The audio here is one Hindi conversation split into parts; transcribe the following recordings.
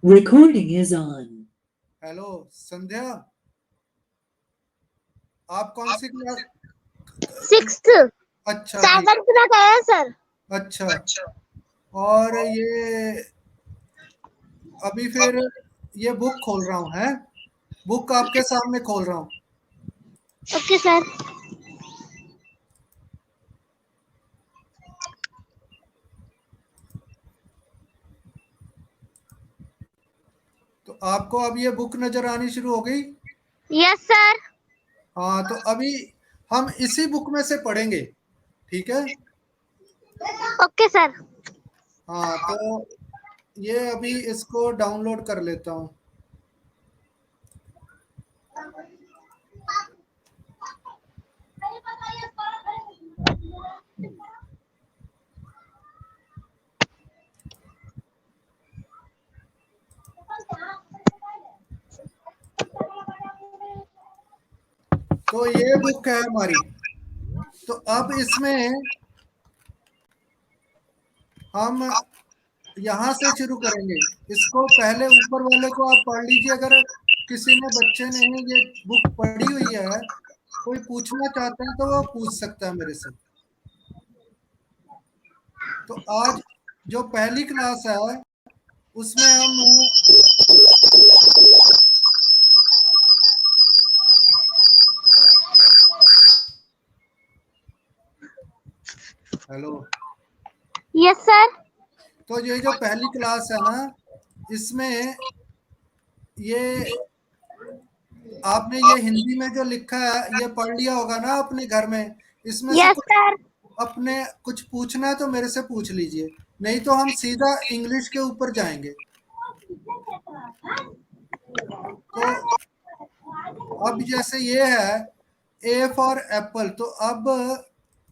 Recording is on. हेलो संध्या, आप कौन सी क्लास? सिक्स्थ अच्छा ठीक। सेवंथ में गया सर। अच्छा, और ये अभी फिर ये बुक खोल रहा हूँ, है बुक आपके सामने खोल रहा हूँ। Okay sir. तो आपको अब ये बुक नजर आनी शुरू हो गई? Yes sir. हाँ, तो अभी हम इसी बुक में से पढ़ेंगे, ठीक है? Okay sir. हाँ, तो ये अभी इसको डाउनलोड कर लेता हूँ। तो ये बुक है हमारी। तो अब इसमें हम यहाँ से शुरू करेंगे। इसको पहले ऊपर वाले को आप पढ़ लीजिए। अगर किसी ने बच्चे ने ये बुक पढ़ी हुई है, कोई पूछना चाहता है तो वो पूछ सकता है मेरे से। तो आज जो पहली क्लास है उसमें हम हेलो। Yes sir. तो ये जो पहली क्लास है ना, इसमें ये आपने ये हिंदी में जो लिखा है ये पढ़ लिया होगा ना अपने घर में। इसमें से यस कुछ सर। अपने कुछ पूछना है तो मेरे से पूछ लीजिए, नहीं तो हम सीधा इंग्लिश के ऊपर जाएंगे। तो अब जैसे ये है ए फॉर एप्पल, तो अब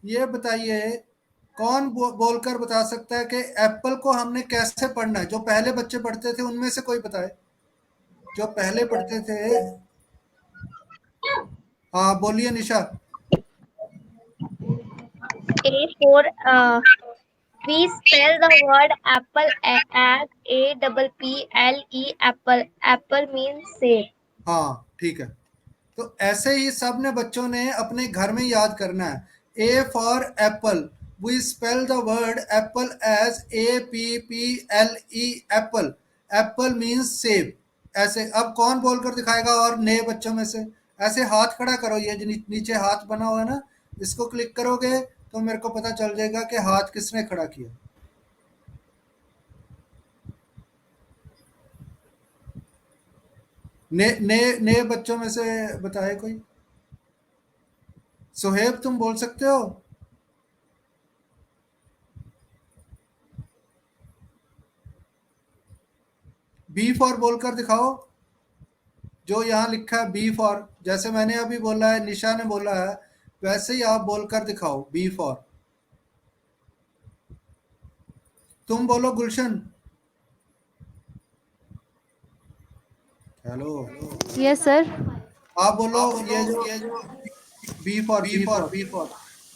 ये बताइए कौन बोलकर बता सकता है कि एप्पल को हमने कैसे पढ़ना है? जो पहले बच्चे पढ़ते थे उनमें से कोई बताए, जो पहले पढ़ते थे। हाँ बोलिए निशा। A for we spell the word apple as APPLE apple. Apple means save. हाँ ठीक है। तो ऐसे ही सब ने बच्चों ने अपने घर में याद करना है। A for apple, we spell the word apple as APPLE apple. Apple means सेब। ऐसे अब कौन बोलकर दिखाएगा? और नए बच्चों में से ऐसे हाथ खड़ा करो। ये जो नीचे हाथ बना हुआ है ना, इसको क्लिक करोगे तो मेरे को पता चल जाएगा कि हाथ किसने खड़ा किया। नए बच्चों में से बताए कोई। सोहेब तुम बोल सकते हो? बी फॉर बोलकर दिखाओ। जो यहाँ लिखा है बी फॉर, जैसे मैंने अभी बोला है, निशा ने बोला है, वैसे ही आप बोलकर दिखाओ बी फॉर। तुम बोलो गुलशन। हेलो। Yes, sir. आप बोलो ये जो B for.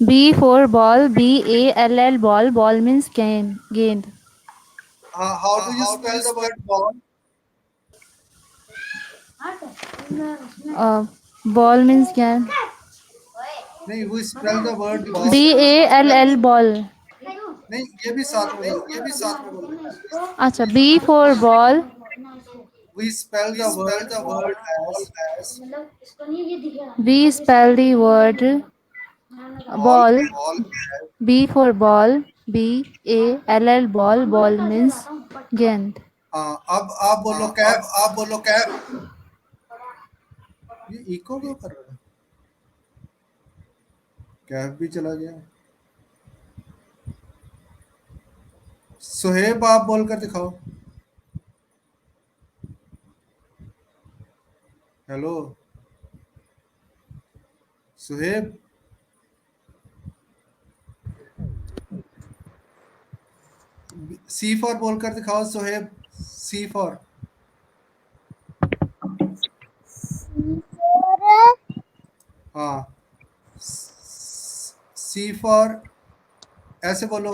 B for ball. BALL ball. Ball means gain. Gained. हाँ, how do you spell the word ball? Ball means gain. नहीं, वो spell the word ball. BALL ball. नहीं, ये भी साथ में बोलो। अच्छा, B for ball. We spell the word ball as We spell the word ball. ball. B for ball. BALL ball. Ball means gained. हाँ, अब आप बोलो कैप। ये इको क्यों कर रहा है? कैप भी चला गया। सुहेब आप बोलकर दिखाओ। हेलो सुहेब। सी फॉर बोलकर दिखाओ सुहेब। सी फॉर। हाँ, सी फॉर ऐसे बोलो।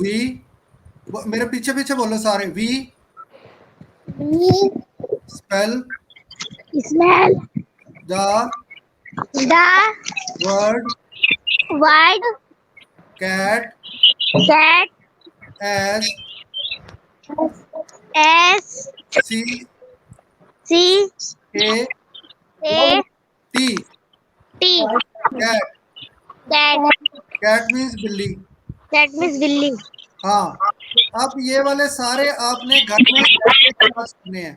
वी, मेरे पीछे पीछे बोलो सारे, we spell Smell the the word word cat cat as S C C A A T, T. cat, Cat. cat means बिल्ली। That means Billy. हाँ, अब ये वाले सारे आपने घर में ऐसे क्लास करने हैं।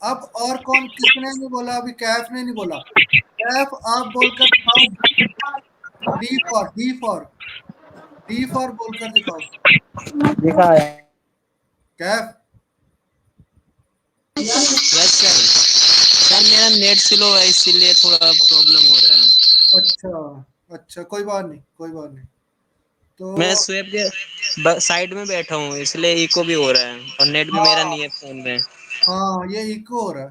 अब और कौन, किसने नहीं बोला अभी? कैफ ने नहीं बोला। कैफ आप बोलकर दिखाओ, डी फॉर बोलकर दिखाओ देखा है। कैफ। Yes sir. सर मेरा नेट स्लो है इसीलिए थोड़ा प्रॉब्लम हो रहा है। अच्छा अच्छा, कोई बात नहीं, कोई बात नहीं। मैं तो स्वेप के साइड में बैठा हूँ इसलिए इको भी हो रहा है और नेट भी मेरा हाँ नहीं है फोन में। हाँ, ये इको हो रहा है।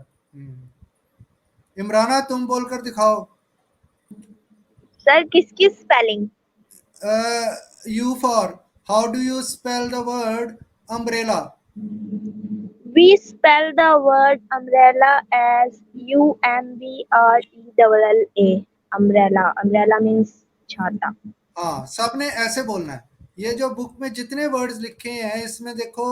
इमराना तुम बोलकर दिखाओ। सर किसकी spelling? You for, how do you spell the word umbrella? We spell the word umbrella as UMBRELLA. Umbrella. Umbrella means छाता. हाँ, सबने ऐसे बोलना है। ये जो बुक में जितने वर्ड्स लिखे हैं इसमें देखो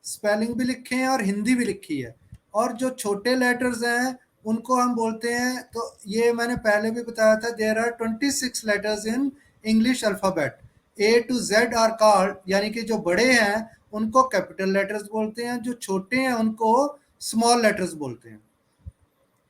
स्पेलिंग भी लिखे हैं और हिंदी भी लिखी है। और जो छोटे लेटर्स हैं उनको हम बोलते हैं, तो ये मैंने पहले भी बताया था, there are 26 letters in English alphabet. A to Z are called, यानी कि जो बड़े हैं उनको कैपिटल लेटर्स बोलते हैं, जो छोटे हैं उनको स्मॉल लेटर्स बोलते हैं।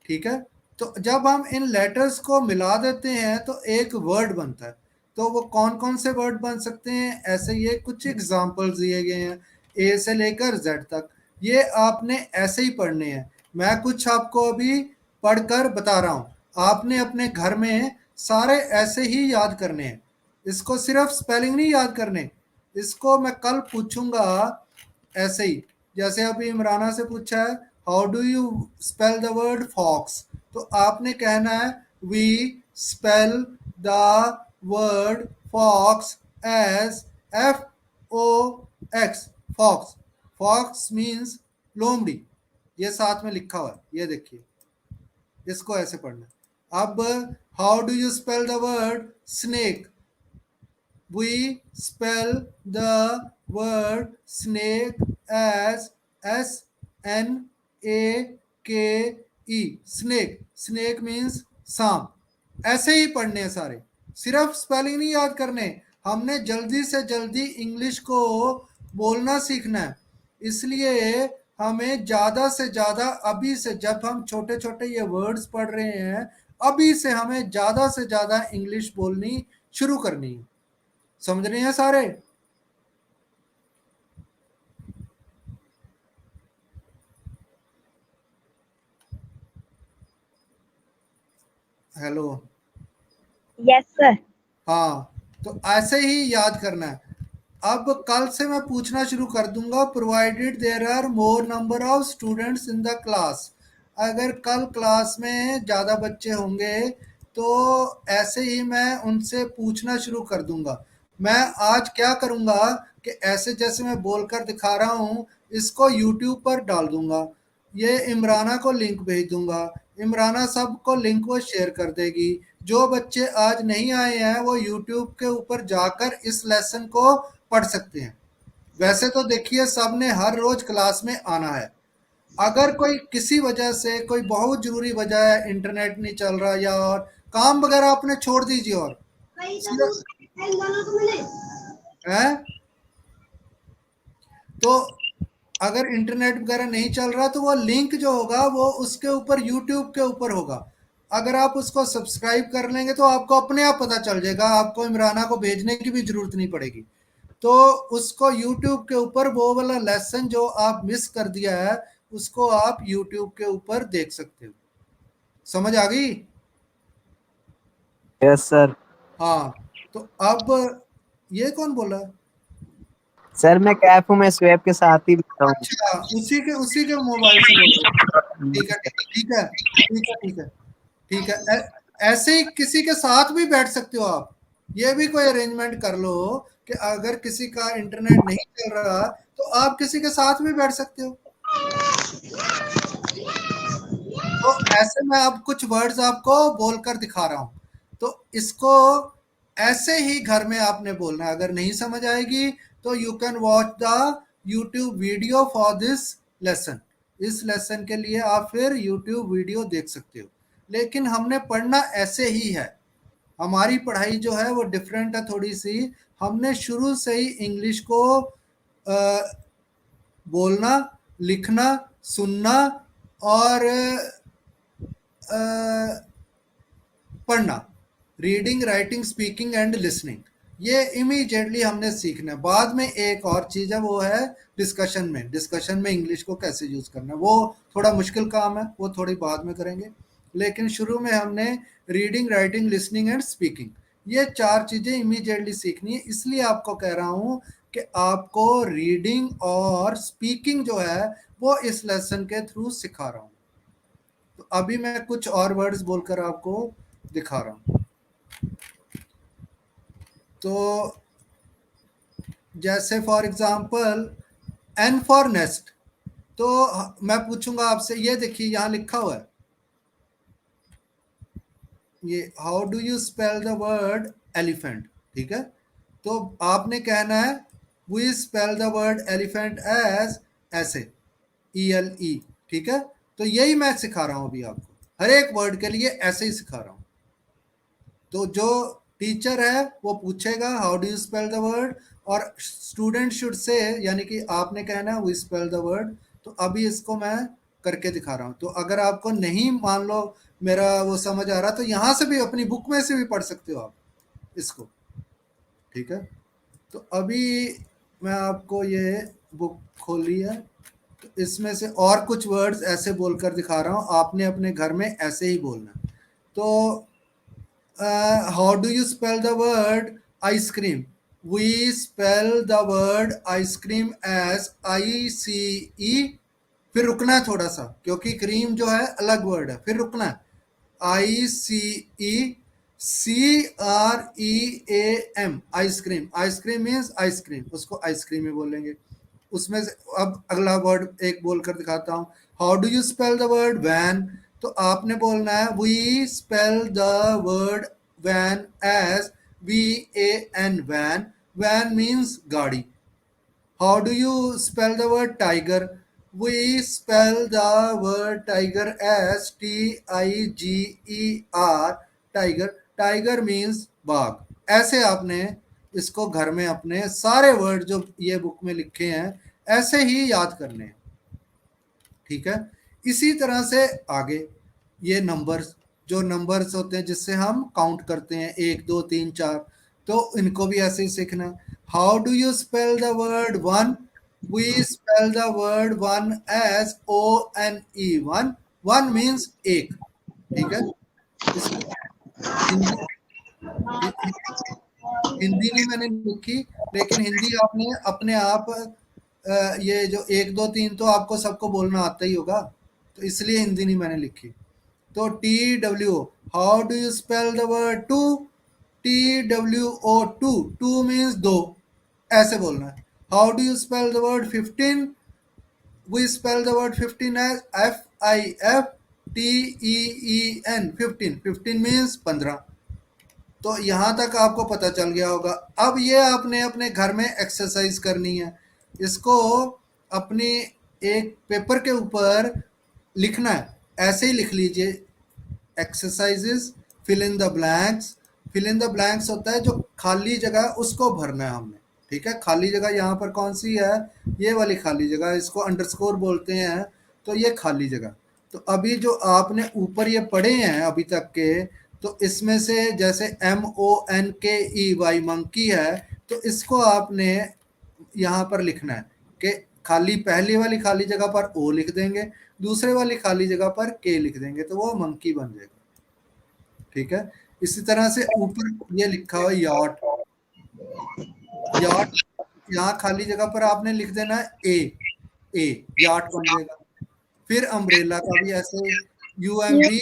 ठीक है, तो जब हम इन लेटर्स को मिला देते हैं तो एक वर्ड बनता है। तो वो कौन कौन से वर्ड बन सकते हैं, ऐसे ये कुछ एग्जांपल्स दिए गए हैं, ए से लेकर जेड तक। ये आपने ऐसे ही पढ़ने हैं। मैं कुछ आपको अभी पढ़कर बता रहा हूँ, आपने अपने घर में सारे ऐसे ही याद करने हैं। इसको सिर्फ स्पेलिंग नहीं याद करने, इसको मैं कल पूछूंगा ऐसे ही। जैसे अभी इमराना से पूछा है how do you spell the word fox, तो आपने कहना है we spell the word fox as FOX, fox. Fox means लोमड़ी, ये साथ में लिखा हुआ है, ये देखिए, इसको ऐसे पढ़ना है। अब how do you spell the word snake? We spell the word snake as SNAKE, snake। snake means सांप। ऐसे ही पढ़ने हैं सारे, सिर्फ स्पेलिंग नहीं याद करने। हमने जल्दी से जल्दी इंग्लिश को बोलना सीखना है, इसलिए हमें ज़्यादा से ज़्यादा अभी से, जब हम छोटे छोटे ये वर्ड्स पढ़ रहे हैं, अभी से हमें ज़्यादा से ज़्यादा इंग्लिश बोलनी शुरू करनी है। समझ रहे हैं सारे? हेलो? Yes sir. हाँ, तो ऐसे ही याद करना है। अब कल से मैं पूछना शुरू कर दूंगा, provided there are more number of students in the class. अगर कल क्लास में ज़्यादा बच्चे होंगे तो ऐसे ही मैं उनसे पूछना शुरू कर दूंगा। मैं आज क्या करूंगा कि ऐसे जैसे मैं बोलकर दिखा रहा हूँ, इसको यूट्यूब पर डाल दूंगा। ये इमराना को लिंक भेज दूंगा, इमराना सबको लिंक वो शेयर कर देगी। जो बच्चे आज नहीं आए हैं वो यूट्यूब के ऊपर जाकर इस लेसन को पढ़ सकते हैं। वैसे तो देखिए सबने हर रोज क्लास में आना है। अगर कोई किसी वजह से, कोई बहुत जरूरी वजह है, इंटरनेट नहीं चल रहा या और काम वगैरह अपने छोड़ दीजिए और हैं, तो अगर इंटरनेट वगैरह नहीं चल रहा तो वो लिंक जो होगा वो उसके ऊपर यूट्यूब के ऊपर होगा। अगर आप उसको सब्सक्राइब कर लेंगे तो आपको अपने आप पता चल जाएगा, आपको इमराना को भेजने की भी जरूरत नहीं पड़ेगी। तो उसको यूट्यूब के ऊपर वो वाला लेसन जो आप मिस कर दिया है उसको आप यूट्यूब के ऊपर देख सकते हो। समझ आ गई? Yes sir. हाँ, तो अब ये कौन बोला? सर मैं कैफ हूँ, मैं स्वेप के साथ ही बैठा हूँ। अच्छा, उसी के मोबाइल से बोल रहे हो। ठीक है ठीक है ठीक है ठीक है ठीक है ठीक है। ऐसे ही किसी के साथ भी बैठ सकते हो आप, ये भी कोई अरेंजमेंट कर लो कि अगर किसी का इंटरनेट नहीं चल रहा तो आप किसी के साथ भी बैठ सकते हो। तो ऐसे में अब कुछ वर्ड्स आपको बोलकर दिखा रहा हूं, तो इसको ऐसे ही घर में आपने बोलना है। अगर नहीं समझ आएगी तो you can watch the YouTube video for this lesson. इस लेसन के लिए आप फिर यूट्यूब वीडियो देख सकते हो, लेकिन हमने पढ़ना ऐसे ही है। हमारी पढ़ाई जो है वो डिफरेंट है थोड़ी सी। हमने शुरू से ही इंग्लिश को बोलना, लिखना, सुनना और पढ़ना, reading, writing, speaking and listening, ये इमीडिएटली हमने सीखना है। बाद में एक और चीज़ है, वो है डिस्कशन में। डिस्कशन में इंग्लिश को कैसे यूज़ करना है, वो थोड़ा मुश्किल काम है, वो थोड़ी बाद में करेंगे। लेकिन शुरू में हमने reading, writing, listening and speaking, ये 4 चीज़ें इमीडिएटली सीखनी है। इसलिए आपको कह रहा हूँ कि आपको रीडिंग और स्पीकिंग जो है वो इस लेसन के थ्रू सिखा रहा हूँ। तो अभी मैं कुछ और वर्ड्स बोलकर आपको दिखा रहा हूँ। तो जैसे for example N for nest, तो मैं पूछूंगा आपसे, ये देखिए यहाँ लिखा हुआ है, ये how do you spell the word elephant, ठीक है। तो आपने कहना है we spell the word elephant as ऐसे, ELE, ठीक है। तो यही मैं सिखा रहा हूँ अभी आपको, हर एक वर्ड के लिए ऐसे ही सिखा रहा हूँ। तो जो टीचर है वो पूछेगा how do you spell the word, और स्टूडेंट शुड से, यानी कि आपने कहना है वी स्पेल द वर्ड। तो अभी इसको मैं करके दिखा रहा हूँ। तो अगर आपको नहीं मान लो मेरा वो समझ आ रहा, तो यहाँ से भी अपनी बुक में से भी पढ़ सकते हो आप इसको, ठीक है। तो अभी मैं आपको ये बुक खोली है, तो इसमें से और कुछ वर्ड्स ऐसे बोलकर दिखा रहा हूँ, आपने अपने घर में ऐसे ही बोलना। तो how do you spell the word ice cream, we spell the word ice cream as ICE, फिर रुकना है थोड़ा सा क्योंकि क्रीम जो है अलग वर्ड है, फिर रुकना है, ICE CREAM, ice cream. Ice cream means ice cream, उसको आइसक्रीम ही बोलेंगे। उसमें से अब अगला वर्ड एक बोलकर दिखाता हूँ, how do you spell the word van, तो आपने बोलना है we spell the word van as VAN, van. Van means गाड़ी। How do you spell the word tiger, we spell the word tiger as TIGER, tiger. Tiger means बाघ। ऐसे आपने इसको घर में अपने सारे वर्ड जो ये बुक में लिखे हैं ऐसे ही याद करने हैं, ठीक है। इसी तरह से आगे ये नंबर्स, जो नंबर्स होते हैं जिससे हम काउंट करते हैं 1 2 3 4, तो इनको भी ऐसे ही सीखना है। How do you spell the word one, we spell the word one as ONE, one. One means एक, ठीक है। हिंदी हिंदी नहीं मैंने लिखी, लेकिन हिंदी आपने अपने आप ये जो 1 2 3 तो आपको सबको बोलना आता ही होगा, तो इसलिए हिंदी नहीं मैंने लिखी। तो TWO, how do you spell the word two, TWO, two. Two means दो, ऐसे बोलना है। How do you spell the word 15, we spell the word 15 as FIFTEEN, 15। 15 means 15। तो यहाँ तक आपको पता चल गया होगा। अब ये आपने अपने घर में एक्सरसाइज करनी है, इसको अपनी एक पेपर के ऊपर लिखना है, ऐसे ही लिख लीजिए, exercises, fill in the blanks. Fill in the blanks होता है जो खाली जगह उसको भरना है हमने, ठीक है। खाली जगह यहाँ पर कौन सी है, ये वाली खाली जगह, इसको अंडरस्कोर बोलते हैं, तो ये खाली जगह। तो अभी जो आपने ऊपर ये पढ़े हैं अभी तक के, तो इसमें से जैसे MONKEY मंकी है, तो इसको आपने यहाँ पर लिखना है कि खाली पहली वाली खाली जगह पर O लिख देंगे, दूसरे वाली खाली जगह पर K लिख देंगे, तो वो मंकी बन जाएगा, ठीक है। इसी तरह से ऊपर ये लिखा हुआ यॉट, यॉट यहाँ खाली जगह पर आपने लिख देना है A, यॉट बन जाएगा। फिर अम्ब्रेला का भी ऐसे UMBRELLA,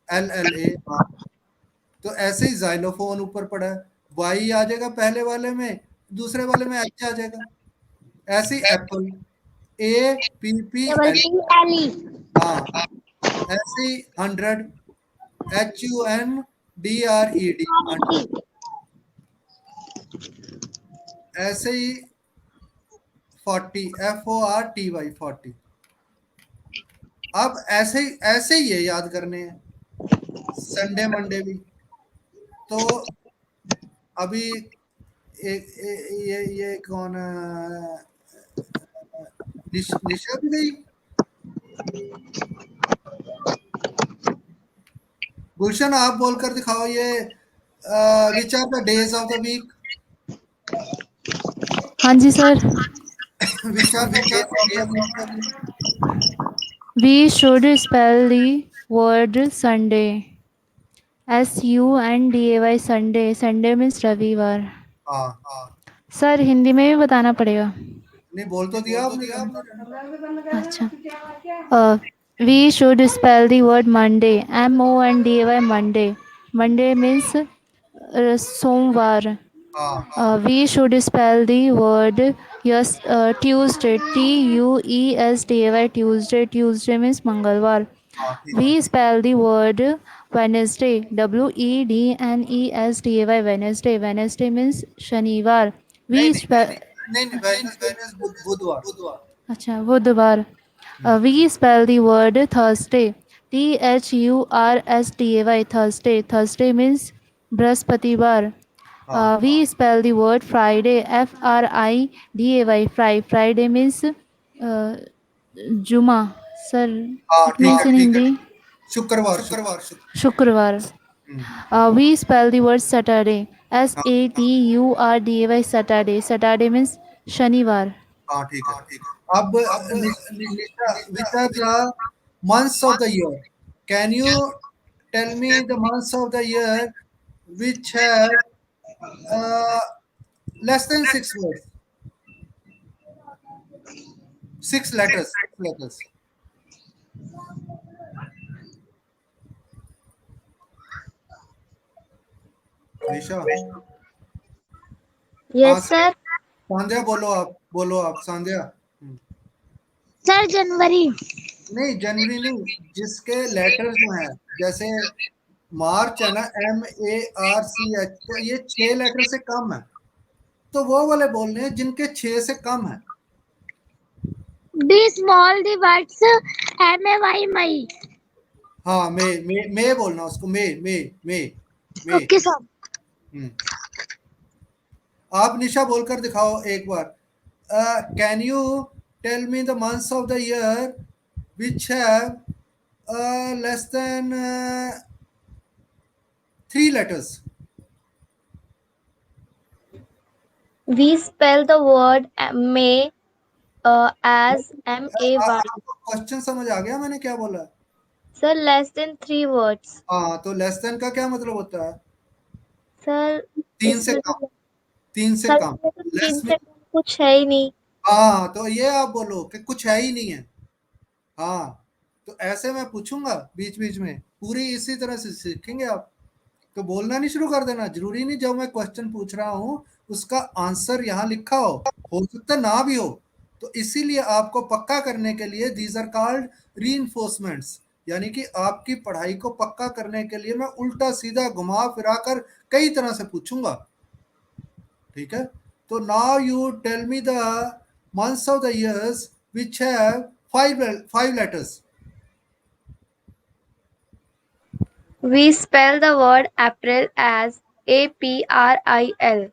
LLA, हाँ। तो ऐसे ही जाइलोफोन ऊपर पड़ा है, वाई आ जाएगा पहले वाले में, दूसरे वाले में एच आ जाएगा। ऐसे ही एप्पल, APPL, हाँ। ऐसे ही 100, HUNDRED, 100। ऐसे ही 40, FORTY, 40। अब ऐसे ही ये याद करने हैं, संडे मंडे भी। तो अभी ये कौन निशा भी गई? गुलशन आप बोलकर दिखाओ ये which are the days of the week. हाँ जी sir. Which are the days of the week. We should spell the word Sunday. SUNDAY Sunday. Sunday means रविवार। हाँ, सर हिंदी में भी बताना पड़ेगा। नहीं बोल तो दिया आपने। अच्छा। We should spell the word Monday. MONDAY Monday. Monday means सोमवार। हाँ, We should spell the word Tuesday. TUESDAY Tuesday. Tuesday means मंगलवार। हाँ, ठीक है। We spell the word Wednesday. WEDNESDAY Wednesday. Wednesday means शनिवार। नहीं We नहीं spell नहीं नहीं, वेडनेस बुधवार। अच्छा बुधवार। We spell the word Thursday. THURSDAY Thursday. Thursday means बृहस्पतिवार। हाँ, We spell the word Friday. FRIDAY Friday means जुमा। सर हाँ, इट ठीक मीन्स है, इन ठीक है। हिंदी शुक्रवार। शुक्रवार। We spell the word Saturday. हाँ, SATURDAY Saturday. Saturday means शनिवार। हाँ, ठीक है। अब Nisha, which are the months of the year? Can you tell me the months of the year which have less than 6 words, 6 letters, 6 letters? निशा, हाँ, यस सर। सांध्या बोलो आप सांध्या। सर जनवरी। नहीं जनवरी नहीं, जिसके लेटर जो हैं, जैसे मार्च है ना, MARCH, तो ये 6 लेटर से कम है, तो वो वाले बोलने हैं जिनके 6 से कम है। D small the words MAY मई। हाँ, मे बोलना उसको, मे। Okay sir. हम्म। आप निशा बोलकर दिखाओ एक बार। Can you tell me the months of the year which have less than 3 letters? We spell the word May as MAY. आपको क्वेश्चन समझ आ गया मैंने क्या बोला? Sir less than 3 words. हाँ, तो लेस देन का क्या मतलब होता है? सर 3 से इसमें कम, तो 3 से सर कम। इसमें तो 3 लेस में, से कम कुछ है ही नहीं। हाँ, तो ये आप बोलो कि कुछ है ही नहीं है। हाँ, तो ऐसे मैं पूछूंगा बीच बीच में, पूरी इसी तरह से सीखेंगे आप। तो बोलना नहीं शुरू कर देना, जरूरी नहीं जो मैं क्वेश्चन पूछ रहा हूँ उसका आंसर यहाँ लिखा हो सकता ना भी हो। तो इसीलिए आपको पक्का करने के लिए दीज आर कॉल्ड रीइंफोर्समेंट्स, यानी कि आपकी पढ़ाई को पक्का करने के लिए मैं उल्टा सीधा घुमा फिरा कर कई तरह से पूछूंगा। ठीक है, तो now you tell me the months of the years which have five letters. We spell the word April as APRIL.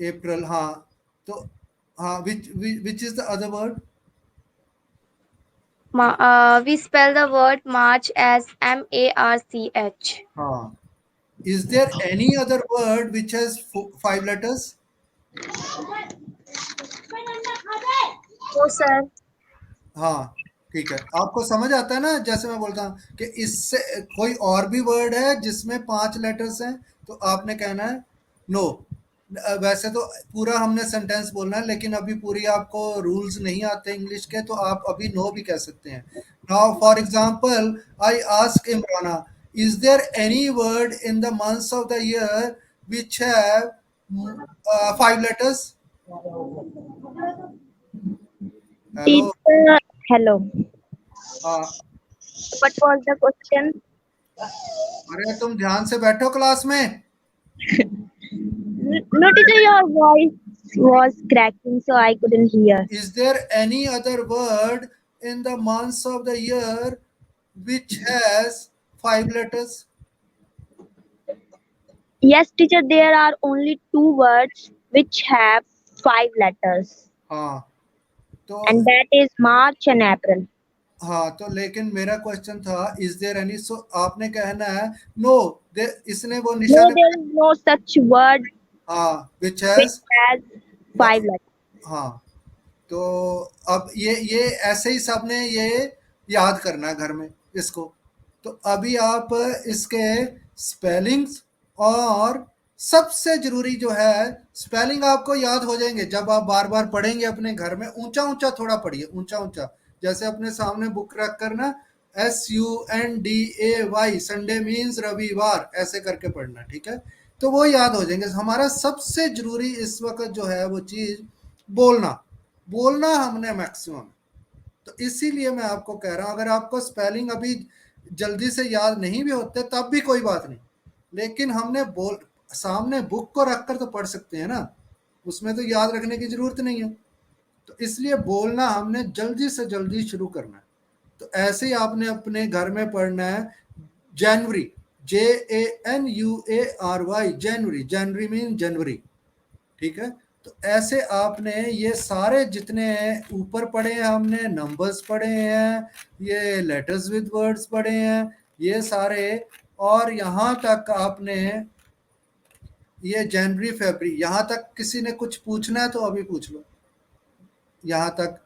April, हाँ, तो हाँ, which is the other word? We spell the word March as MARCH. हाँ, is there any other word which has 5 letters? No sir. हाँ, ठीक है, आपको समझ आता है ना, जैसे मैं बोलता हूँ कि इससे कोई और भी वर्ड है जिसमें 5 लेटर्स हैं, तो आपने कहना है नो। वैसे तो पूरा हमने सेंटेंस बोलना है, लेकिन अभी पूरी आपको रूल्स नहीं आते इंग्लिश के, तो आप अभी नो भी कह सकते हैं। Now for example I ask Imrana, Is there any word in the months of the year which have 5 letters? Hello. Teacher, hello. हाँ, What was the question? अरे तुम ध्यान से बैठो क्लास में. No, teacher, your voice was cracking, so I couldn't hear. Is there any other word in the months of the year which has 5 letters? Yes, teacher, there are only two words which have 5 letters, हाँ, तो and that is March and April. हाँ, तो लेकिन मेरा क्वेश्चन था इज देयर एनी, सो आपने कहना है नो, इसने वो No, निशान, there is no such word हाँ, विच which हैज, has 5 letters. हाँ, तो अब ये ऐसे ही सबने ये याद करना है घर में इसको. तो अभी आप इसके स्पेलिंग्स, और सबसे जरूरी जो है स्पेलिंग आपको याद हो जाएंगे जब आप बार बार पढ़ेंगे अपने घर में. ऊंचा ऊंचा थोड़ा पढ़िए, ऊंचा ऊंचा, जैसे अपने सामने बुक रख कर ना, SUNDAY, संडे मीन्स रविवार, ऐसे करके पढ़ना, ठीक है. तो वो याद हो जाएंगे. हमारा सबसे जरूरी इस वक्त जो है वो चीज बोलना, बोलना हमने मैक्सिमम. तो इसीलिए मैं आपको कह रहा हूं, अगर आपको स्पेलिंग अभी जल्दी से याद नहीं भी होते तब भी कोई बात नहीं, लेकिन हमने बोल सामने बुक को रखकर तो पढ़ सकते हैं ना, उसमें तो याद रखने की जरूरत नहीं है. तो इसलिए बोलना हमने जल्दी से जल्दी शुरू करना है. तो ऐसे ही आपने अपने घर में पढ़ना है जनवरी, JANUARY, जनवरी, जनवरी मीन जनवरी, ठीक है. तो ऐसे आपने ये सारे जितने ऊपर पढ़े हैं, हमने नंबर्स पढ़े हैं, ये लेटर्स विद वर्ड्स पढ़े हैं, ये सारे, और यहाँ तक आपने ये जनवरी फरवरी, यहाँ तक किसी ने कुछ पूछना है तो अभी पूछ लो. यहाँ तक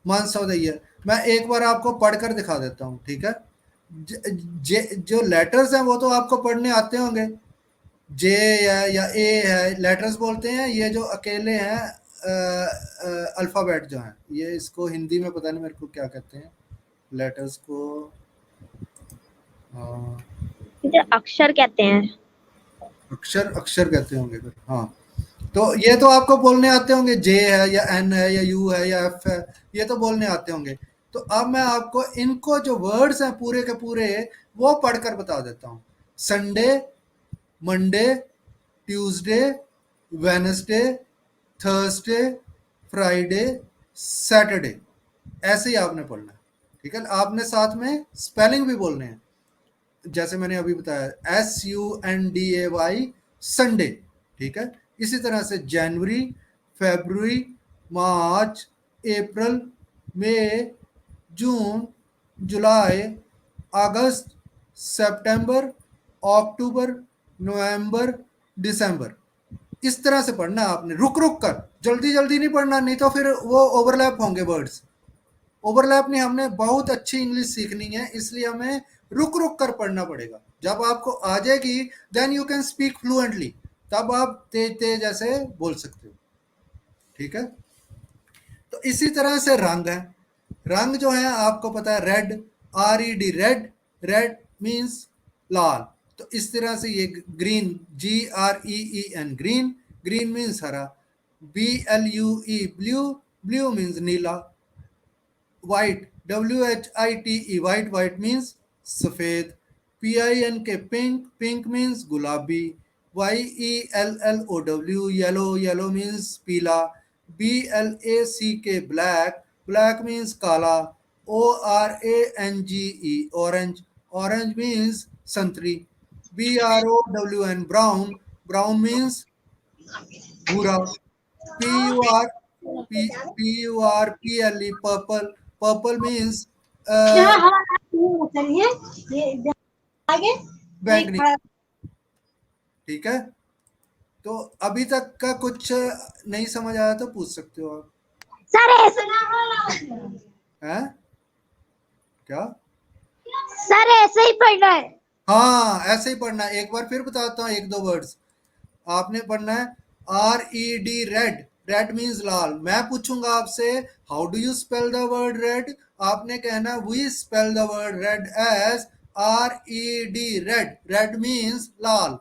मंथ्स ऑफ द ईयर मैं एक बार आपको पढ़कर दिखा देता हूँ, ठीक है. जो लेटर्स हैं वो तो आपको पढ़ने आते होंगे, जे है या ए है, लेटर्स बोलते हैं. ये जो अकेले हैं अल्फ़ाबेट जो हैं, ये इसको हिंदी में पता नहीं मेरे को क्या कहते हैं, लेटर्स को टीचर अक्षर कहते हैं. अक्षर, अक्षर कहते होंगे फिर. हाँ, तो ये तो आपको बोलने आते होंगे, जे है या एन है या यू है या एफ है, ये तो बोलने आते होंगे. तो अब मैं आपको इनको जो वर्ड्स हैं पूरे के पूरे वो पढ़कर बता देता हूँ. Sunday, Monday, Tuesday, Wednesday, Thursday, Friday, Saturday, ऐसे ही आपने पढ़ना है, ठीक है. आपने साथ में स्पेलिंग भी बोलने हैं, जैसे मैंने अभी बताया, SUNDAY, संडे, ठीक है. इसी तरह से जनवरी, फरवरी, मार्च, अप्रैल, मई, जून, जुलाई, अगस्त, सितंबर, अक्टूबर, नवंबर, दिसंबर. इस तरह से पढ़ना है आपने, रुक रुक कर, जल्दी जल्दी नहीं पढ़ना, नहीं तो फिर वो ओवरलैप होंगे वर्ड्स. ओवरलैप नहीं, हमने बहुत अच्छी इंग्लिश सीखनी है, इसलिए हमें रुक रुक कर पढ़ना पड़ेगा. जब आपको आ जाएगी then you can speak fluently, तब आप तेज तेज ऐसे बोल सकते हो, ठीक है. तो इसी तरह से रंग है. रंग जो है आपको पता है, red, RED, red, red means लाल. तो इस तरह से ये green, GREEN, green, green means हरा. BLUE, ब्लू, ब्लू मीन्स नीला. White, WHITE, white, white means सफेद. PINK, पिंक, पिंक मीन्स गुलाबी. YELLOW, येलो, येलो मीन्स पीला. BLACK, ब्लैक, ब्लैक मीन्स काला. ORANGE, ऑरेंज, ऑरेंज मीन्स संतरी. BROWN, ब्राउन, ब्राउन मीन्स भूरा. PURPLE, पर्पल, पर्पल मीन्स बैंगनी, ठीक है. तो अभी तक का कुछ नहीं समझ आया तो पूछ सकते हो आप. सर हैं क्या? सर ऐसे ही पढ़ना है. हाँ, ऐसे ही पढ़ना है. एक बार फिर बताता हूँ एक दो वर्ड्स. आपने पढ़ना है RED, रेड, रेड मीन्स लाल. मैं पूछूंगा आपसे how do you spell the word red, आपने कहना we spell the word red as RED, red, red means लाल।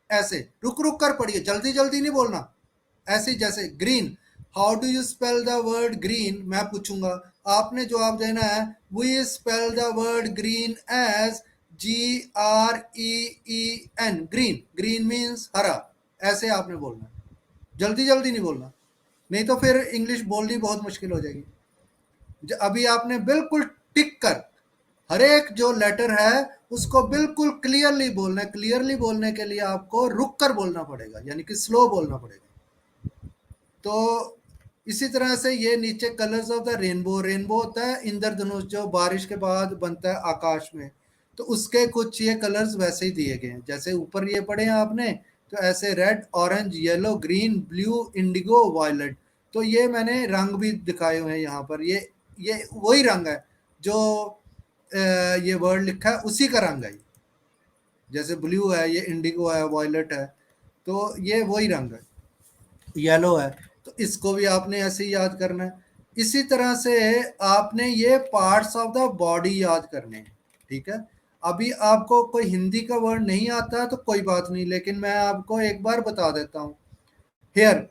ऐसे रुक रुक कर पढ़िए, जल्दी जल्दी नहीं बोलना। ऐसे जैसे green, how do you spell the word green, मैं पूछूंगा, आपने जवाब देना है we spell the word green as GREEN, green. Green means हरा। ऐसे आपने बोलना, जल्दी जल्दी नहीं बोलना, नहीं तो फिर इंग्लिश बोलनी बहुत मुश्किल हो जाएगी। अभी आपने बिल्कुल टिक कर हर एक जो लेटर है उसको बिल्कुल क्लियरली बोलना है। क्लियरली बोलने के लिए आपको रुक कर बोलना पड़ेगा, यानी कि स्लो बोलना पड़ेगा। तो इसी तरह से ये नीचे colours of the rainbow, rainbow होता है इंद्रधनुष जो बारिश के बाद बनता है आकाश में, तो उसके कुछ ये कलर्स वैसे ही दिए गए हैं जैसे ऊपर ये पढ़े हैं आपने। तो ऐसे red, orange, yellow, green, blue, indigo, violet. तो ये मैंने रंग भी दिखाए हुए हैं यहाँ पर। ये वही रंग है जो ये वर्ड लिखा है उसी का रंग है। जैसे ब्लू है, ये इंडिगो है, वायलेट है, तो ये वही रंग है। येलो है, तो इसको भी आपने ऐसे ही याद करना है। इसी तरह से आपने ये पार्ट्स ऑफ द बॉडी याद करने हैं, ठीक है। अभी आपको कोई हिंदी का वर्ड नहीं आता तो कोई बात नहीं, लेकिन मैं आपको एक बार बता देता हूँ। हेयर,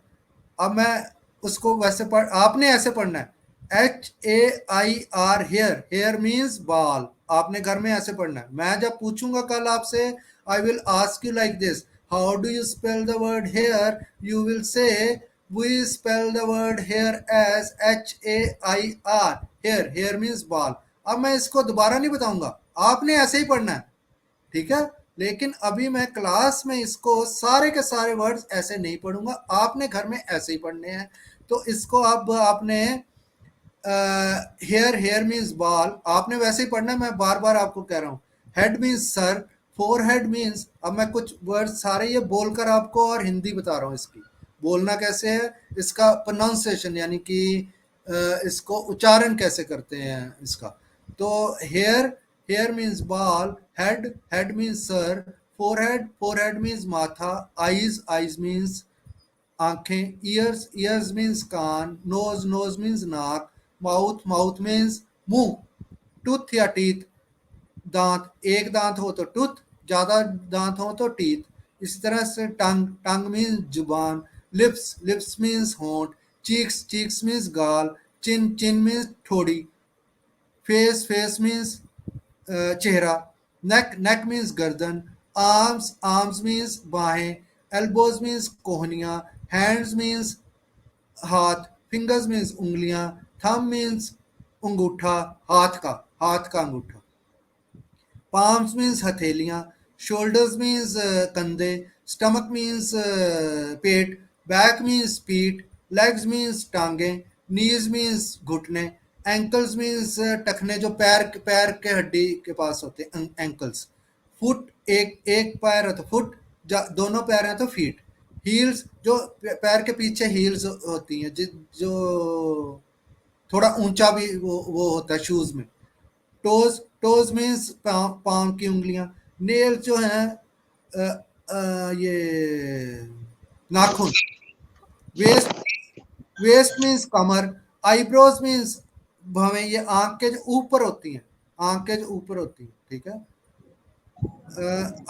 अब मैं उसको वैसे आपने ऐसे पढ़ना है HAIR, हेयर। हेयर मीन्स बाल। आपने घर में ऐसे पढ़ना है। मैं जब पूछूंगा कल आपसे, I will ask you like this, how do you spell the word hair, you will say we spell the word hair as HAIR, hair. Hair means बाल। अब मैं इसको दोबारा नहीं बताऊंगा, आपने ऐसे ही पढ़ना है, ठीक है। लेकिन अभी मैं क्लास में इसको सारे के सारे वर्ड्स ऐसे नहीं पढ़ूंगा, आपने घर में ऐसे ही पढ़ने हैं। तो इसको अब आपने हेयर, हेयर मीन्स बाल, आपने वैसे ही पढ़ना है, मैं बार बार आपको कह रहा हूँ। Head means sir, four head means, अब मैं कुछ वर्ड सारे ये बोलकर आपको और हिंदी बता रहा हूँ इसकी बोलना कैसे है, इसका प्रोनाउंसिएशन यानी कि इसको उच्चारण कैसे करते हैं इसका। तो हेयर, हेयर मीन्स बाल, head, head means sir, forehead, forehead means माथा, आईज, आईज मीन्स आंखें, ईयर्स, ईयर्स मीन्स कान, नोज, नोज मीन्स नाक, माउथ, माउथ मीन्स मुंह, टूथ या टीथ, दांत, एक दांत हो तो टूथ, ज्यादा दांत हो तो टीथ। इसी तरह से टंग, टंग मीन्स जुबान, लिप्स, लिप्स मीन्स होंठ, चीक्स, चीक्स मीन्स गाल, चिन, चिन मीन्स ठोड़ी, फेस, फेस मीन्स चेहरा, नेक, नेक मीन्स गर्दन, आर्म्स, आर्म्स मीन्स बाहें, एल्बोज मीन्स कोहनियाँ, हैंड्स मीन्स हाथ, फिंगर्स मीन्स उंगलियां, थंब मीन्स अंगूठा, हाथ का अंगूठा, पाम्स मीन्स हथेलियां, शोल्डर्स मीन्स कंधे, स्टमक मीन्स पेट, बैक मीन्स पीठ, लेग्स मीन्स टांगें, नीज मीन्स घुटने, एंकल्स मीन्स टखने जो पैर के हड्डी के पास होते हैं, एंकल्स, फुट, एक पैर है तो फुट, दोनों पैर हैं तो फीट, हील्स जो पैर के पीछे हील्स होती हैं, जो थोड़ा ऊंचा भी वो होता है शूज में, टोज, टोज मीन्स पाँव की उंगलियां, नेल जो है ये नाखून, वेस्ट, वेस्ट मीन्स कमर, आईब्रोज मीन्स भवें, ये आंख के जो ऊपर होती हैं, आंख के जो ऊपर होती हैं, ठीक है।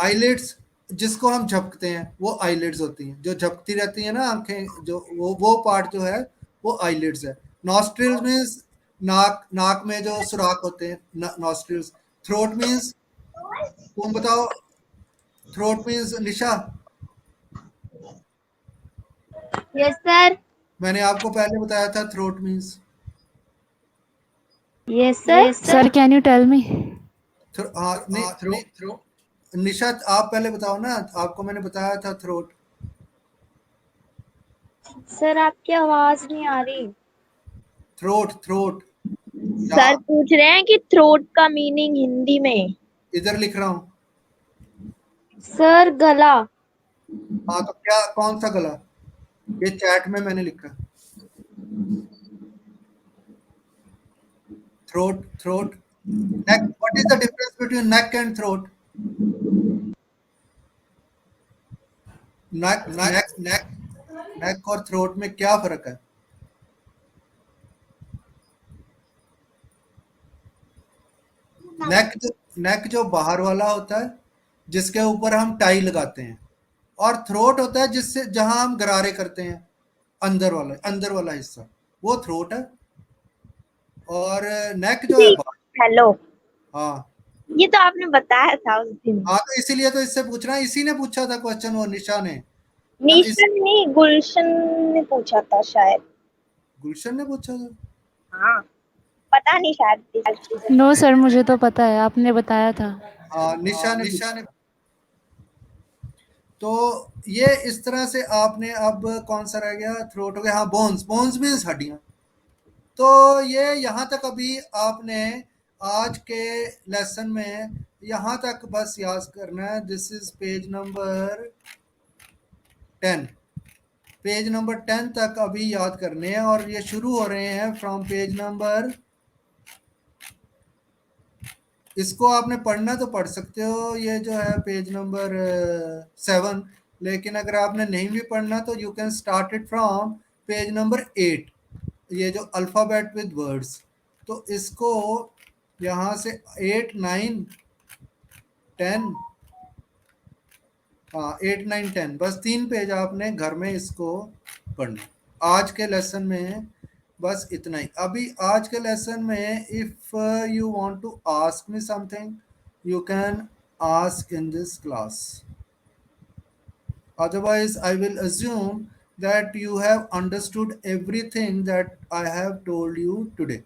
आईलिड्स जिसको हम झपकते हैं वो आईलिड्स होती हैं, जो झपकती रहती है ना आंखें, जो वो पार्ट जो है वो आईलिड्स है। नॉस्ट्रिल्स मीन्स नाक, नाक में जो सुराख होते हैं नॉस्ट्रिल्स। थ्रोट मीन्स, तुम बताओ थ्रोट मीन्स निशा। Yes, sir. मैंने आपको पहले बताया था throat means. Yes, sir. Sir, can you tell me? नहीं थ्रो, निशा आप पहले बताओ ना, आपको मैंने बताया था थ्रोट। सर आपकी आवाज नहीं आ रही। थ्रोट, थ्रोट सर पूछ रहे हैं कि थ्रोट का मीनिंग हिंदी में। इधर लिख रहा हूँ। सर गला। हाँ तो क्या, कौन सा गला, ये चैट में मैंने लिखा throat, throat, neck. What is the difference between neck and throat? Neck, neck, neck, neck और थ्रोट में क्या फर्क है? नेक नेक जो बाहर वाला होता है जिसके ऊपर हम टाई लगाते हैं, और थ्रोट होता है जिससे जहां हम गरारे करते हैं, अंदर वाला हिस्सा वो थ्रोट है, और नेक जो है जी, बाहर। हेलो, हाँ ये तो आपने बताया था उस दिन। हाँ, तो इसीलिए तो इससे पूछ रहा है, इसी ने पूछा था क्वेश्चन, वो निशा ने। तो इस निशा नहीं, गुलशन ने पूछा था शायद। गुलशन ने पूछा था। हाँ, पता नहीं, शायद। नो सर, मुझे तो पता है, आपने बताया था। हाँ, निशा ने पूछा। तो ये इस तरह से आपने, अब कौन सा रह गया, थ्रोट हो गया, हाँ बोन्स, बोन्स मीन्स हड्डियां। तो ये यहाँ तक अभी आपने आज के लेसन में यहाँ तक बस याद करना है। This is page number 10, page number 10 तक अभी याद करने हैं, और ये शुरू हो रहे हैं फ्रॉम पेज नंबर, इसको आपने पढ़ना तो पढ़ सकते हो, ये जो है पेज नंबर 7, लेकिन अगर आपने नहीं भी पढ़ना तो you can start it from page number 8, ये जो अल्फ़ाबेट विद वर्ड्स। तो इसको यहाँ से 8 9 10, हाँ 8 9 10, बस 3 पेज आपने घर में इसको पढ़ना। आज के लेसन में बस इतना ही। अभी आज के लेसन में if you want to ask me something you can ask in this class, otherwise I will assume that you have understood everything that I have told you today.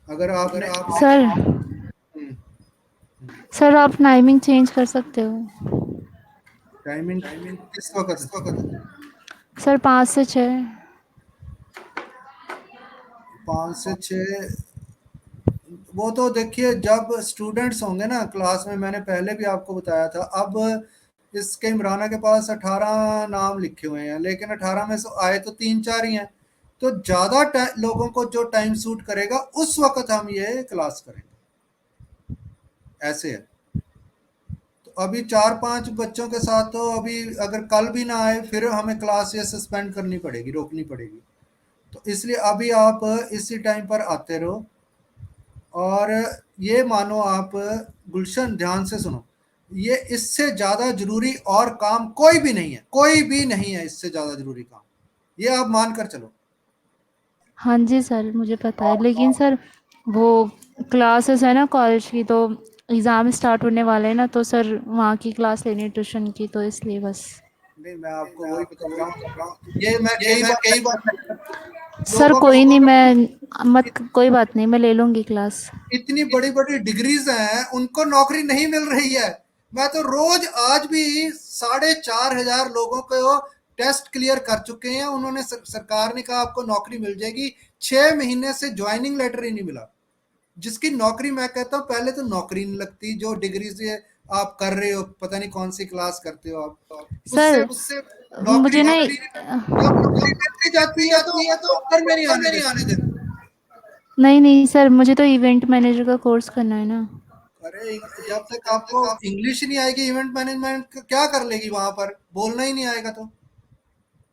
अगर आपने सर हम्म, सर आप टाइमिंग चेंज कर सकते हो। टाइमिंग किस वक्त? सर 5 से 6। 5 से 6, वो तो देखिए जब स्टूडेंट्स होंगे ना क्लास में, मैंने पहले भी आपको बताया था। अब इसके इमराना के पास 18 नाम लिखे हुए हैं, लेकिन 18 में से आए तो 3 4 ही हैं। तो ज़्यादा लोगों को जो टाइम सूट करेगा उस वक्त हम ये क्लास करेंगे, ऐसे है। तो अभी 4 5 बच्चों के साथ तो अभी अगर कल भी ना आए फिर हमें क्लास ये सस्पेंड करनी पड़ेगी, रोकनी पड़ेगी। तो इसलिए अभी आप इसी टाइम पर आते रहो। और ये मानो आप, गुलशन ध्यान से सुनो, ये इससे ज़्यादा ज़रूरी और काम कोई भी नहीं है, कोई भी नहीं है इससे ज़्यादा ज़रूरी काम, ये आप मान कर चलो। हाँ जी सर, मुझे पता है, लेकिन सर वो क्लासेस है ना कॉलेज की, तो एग्ज़ाम स्टार्ट होने वाले हैं ना, तो सर वहाँ की क्लास लेनी है ट्यूशन की, तो इसलिए बस। नहीं, मैं आपको वही बता रहा हूँ, ये मैं कई बार सर लोगों कोई को, नहीं, मैं कोई बात नहीं, मैं ले लूँगी क्लास। इतनी बड़ी बड़ी डिग्रीज हैं उनको नौकरी नहीं मिल रही है। मैं तो रोज आज भी 4,500 लोगों को टेस्ट क्लियर कर चुके हैं, उन्होंने सरकार ने कहा आपको नौकरी मिल जाएगी, 6 महीने से ज्वाइनिंग लेटर ही नहीं मिला। जिसकी नौकरी, मैं कहता हूँ पहले तो नौकरी नहीं लगती, जो डिग्री से आप कर रहे हो, पता नहीं कौन सी क्लास करते हो आप, उससे सर उससे मुझे नौकरी ना जब नौकरी मिलती जाती है तो ऑफर में नहीं आने देते। नहीं सर, मुझे तो इवेंट मैनेजर का कोर्स करना है ना। अरे जब तक आपको इंग्लिश नहीं आएगी, इवेंट मैनेजमेंट क्या कर लेगी वहां पर, बोलना ही नहीं आएगा तो।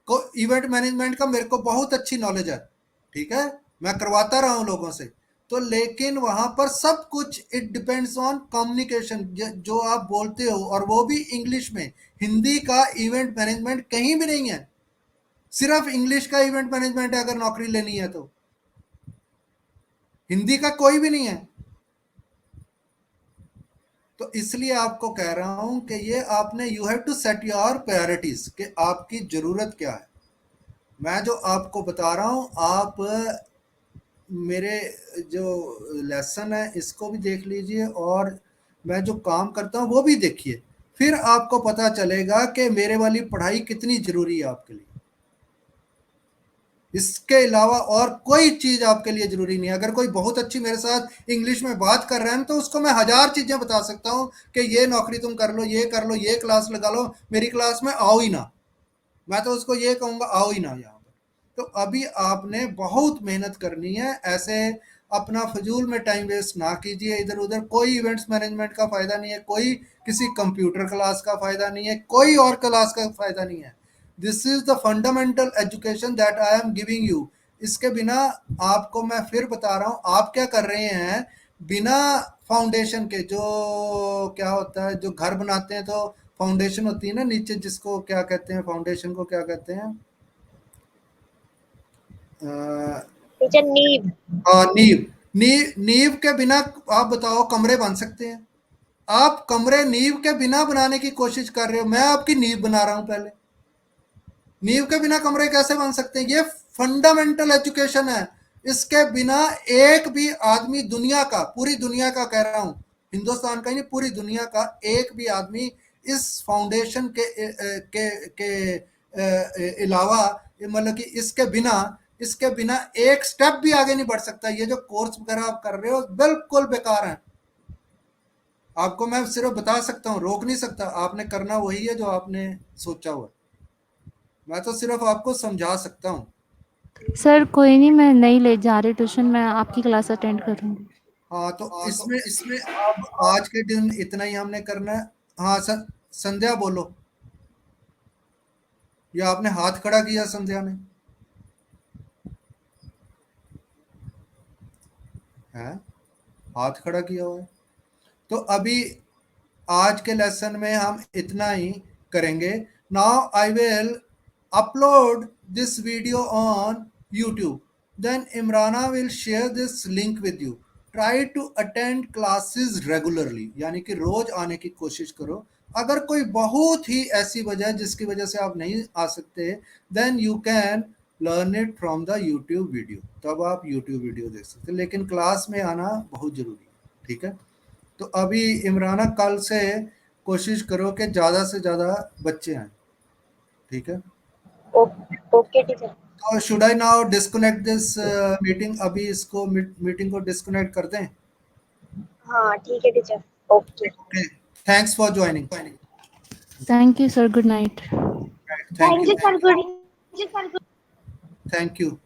को इवेंट मैनेजमेंट का मेरे को बहुत अच्छी नॉलेज है, ठीक है, मैं करवाता रहा हूँ लोगों से। तो लेकिन वहां पर सब कुछ इट डिपेंड्स ऑन कम्युनिकेशन, जो आप बोलते हो, और वो भी इंग्लिश में। हिंदी का इवेंट मैनेजमेंट कहीं भी नहीं है, सिर्फ इंग्लिश का इवेंट मैनेजमेंट है अगर नौकरी लेनी है तो, हिंदी का कोई भी नहीं है। तो इसलिए आपको कह रहा हूं कि ये आपने, you have to set your priorities, कि आपकी जरूरत क्या है। मैं जो आपको बता रहा हूं, आप मेरे जो लेसन है इसको भी देख लीजिए, और मैं जो काम करता हूं वो भी देखिए, फिर आपको पता चलेगा कि मेरे वाली पढ़ाई कितनी जरूरी है आपके लिए। इसके अलावा और कोई चीज आपके लिए जरूरी नहीं है। अगर कोई बहुत अच्छी मेरे साथ इंग्लिश में बात कर रहा है तो उसको मैं 1000 चीजें बता सकता हूँ कि ये नौकरी तुम कर लो, ये कर लो, ये क्लास लगा लो, मेरी क्लास में आओ ही ना, मैं तो उसको ये कहूंगा आओ ही ना यहाँ पर। तो अभी आपने बहुत मेहनत करनी है, ऐसे अपना फजूल में टाइम वेस्ट ना कीजिए इधर उधर। कोई इवेंट्स मैनेजमेंट का फायदा नहीं है, कोई किसी कंप्यूटर क्लास का फायदा नहीं है, कोई और क्लास का फायदा नहीं है। This is the fundamental education that I am giving you. इसके बिना आपको मैं फिर बता रहा हूँ, आप क्या कर रहे हैं बिना फाउंडेशन के, जो क्या होता है, जो घर बनाते हैं तो फाउंडेशन होती है ना नीचे, जिसको क्या कहते हैं, फाउंडेशन को क्या कहते हैं? टीचर नींव। नींव। नींव के बिना आप बताओ कमरे बन सकते हैं? आप कमरे नींव के बिना बनाने की कोशिश कर रहे हो, मैं आपकी नींव बना रहा हूं पहले। नींव के बिना कमरे कैसे बन सकते हैं? ये फंडामेंटल एजुकेशन है। इसके बिना एक भी आदमी दुनिया का, पूरी दुनिया का कह रहा हूं, हिंदुस्तान का ही नहीं, पूरी दुनिया का एक भी आदमी इस फाउंडेशन के अलावा, मतलब कि इसके बिना एक स्टेप भी आगे नहीं बढ़ सकता। ये जो कोर्स वगैरह आप कर रहे हो बिल्कुल बेकार है। आपको मैं सिर्फ बता सकता हूँ, रोक नहीं सकता। आपने करना वही है जो आपने सोचा हुआ। मैं तो सिर्फ आपको समझा सकता हूँ। सर कोई नहीं, मैं नहीं ले जा रही ट्यूशन, मैं आपकी क्लास अटेंड करूँगी। हाँ, तो इसमें अब आज के दिन इतना ही हमने करना है। हाँ संध्या बोलो, या आपने हाथ खड़ा किया संध्या ने? है हाथ खड़ा किया हुआ है। तो अभी आज के लेसन में हम इतना ही करेंगे। Now I will upload this video on YouTube, then Imrana will share this link with you. Try to attend classes regularly, यानी कि रोज आने की कोशिश करो। अगर कोई बहुत ही ऐसी वजह जिसकी वजह से आप नहीं आ सकते, then you can learn it from the YouTube video, तब आप यूट्यूब वीडियो देख सकते हैं, लेकिन क्लास में आना बहुत ज़रूरी है। ठीक है, तो अभी इमराना कल से कोशिश करो कि ज़्यादा से ज़्यादा बच्चे आए। ठीक है, ओके टीचर। तो should I now disconnect this meeting? अभी इसको मीटिंग को डिस्कनेक्ट कर दें? हाँ ठीक है teacher. Okay. Okay, thanks for joining. Thank you sir, good night. Thank you, sir. Good. Thank you.